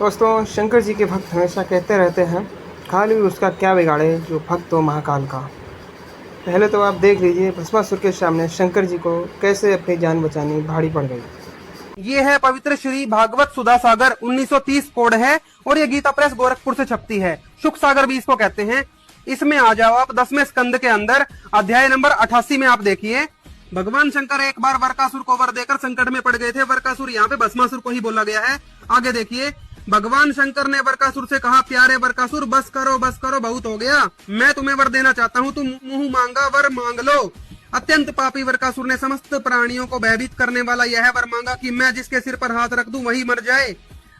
दोस्तों, शंकर जी के भक्त हमेशा कहते रहते हैं, काल भी उसका क्या बिगाड़े जो भक्त हो महाकाल का। पहले तो आप देख लीजिए भस्मासुर के सामने शंकर जी को कैसे अपनी जान बचानी भारी पड़ गई। ये है पवित्र श्री भागवत सुधा सागर 1930 कोड है और ये गीता प्रेस गोरखपुर से छपती है। सुख सागर भी इसको कहते हैं। इसमें आ जाओ आप 10वें स्कंद के अंदर अध्याय नंबर 88 में आप देखिए, भगवान शंकर एक बार वरकासुर को वर देकर संकट में पड़ गए थे। वरकासुर यहाँ पे भस्मासुर को ही बोला गया है। आगे देखिए, भगवान शंकर ने वरकासुर से कहा, प्यारे वरकासुर बस करो बहुत हो गया, मैं तुम्हें वर देना चाहता हूँ, तुम मुंह मांगा वर मांग लो। अत्यंत पापी वरकासुर ने समस्त प्राणियों को भयभीत करने वाला यह वर मांगा कि मैं जिसके सिर पर हाथ रख दूं वही मर जाए।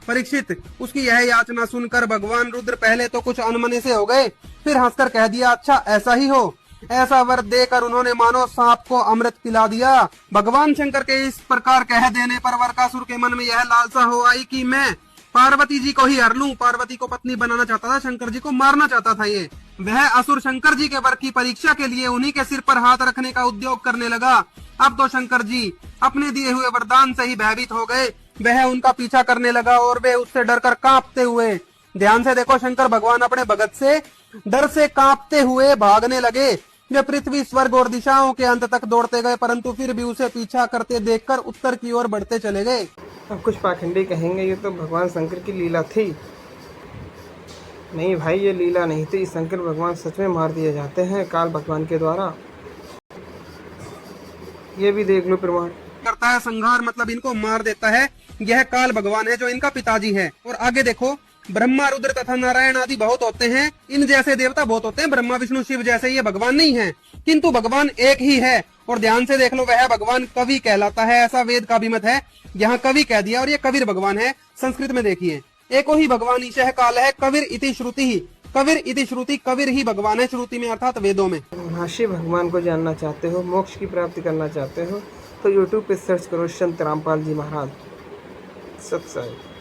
परीक्षित, उसकी यह याचना सुनकर भगवान रुद्र पहले तो कुछ अनमने से हो गए, फिर हंसकर कह दिया, अच्छा ऐसा ही हो। ऐसा वर देकर उन्होंने मानो सांप को अमृत पिला दिया। भगवान शंकर के इस प्रकार कह देने पर वरकासुर के मन में यह लालसा हो आई कि मैं पार्वती जी को ही हर लूं। पार्वती को पत्नी बनाना चाहता था, शंकर जी को मारना चाहता था। ये वह असुर शंकर जी के वर की परीक्षा के लिए उन्हीं के सिर पर हाथ रखने का उद्योग करने लगा। अब तो शंकर जी अपने दिए हुए वरदान से ही भयभीत हो गए। वह उनका पीछा करने लगा और वे उससे डरकर कांपते हुए, ध्यान से देखो, शंकर भगवान अपने भगत से डर से कांपते हुए भागने लगे। वे पृथ्वी, स्वर्ग और दिशाओं के अंत तक दौड़ते गए, परंतु फिर भी उसे पीछा करते देखकर उत्तर की ओर बढ़ते चले गए। अब कुछ पाखंडी कहेंगे ये तो भगवान शंकर की लीला थी। नहीं भाई, ये लीला नहीं थी। शंकर भगवान सच में मार दिए जाते हैं काल भगवान के द्वारा। ये भी देख लो प्रमाण। करता है संहार, मतलब इनको मार देता है। यह काल भगवान है जो इनका पिताजी है। और आगे देखो, ब्रह्मा, रुद्र तथा नारायण आदि बहुत होते हैं, इन जैसे देवता बहुत होते हैं, ब्रह्मा विष्णु शिव जैसे ये भगवान नहीं है, किंतु भगवान एक ही है। और ध्यान से देख लो, वह भगवान कवि कहलाता है, ऐसा वेद का भी मत है। यहाँ कवि कह दिया और ये कबीर भगवान है। संस्कृत में देखिए, एको ही भगवान ईशः काल है, कबीर इति श्रुति ही। कबीर इति श्रुति, कबीर ही भगवान है श्रुति में, अर्थात वेदों में। भाष्य भगवान को जानना चाहते हो, मोक्ष की प्राप्ति करना चाहते हो तो यूट्यूब पे सर्च करो संत रामपाल जी महाराज। सत्संग।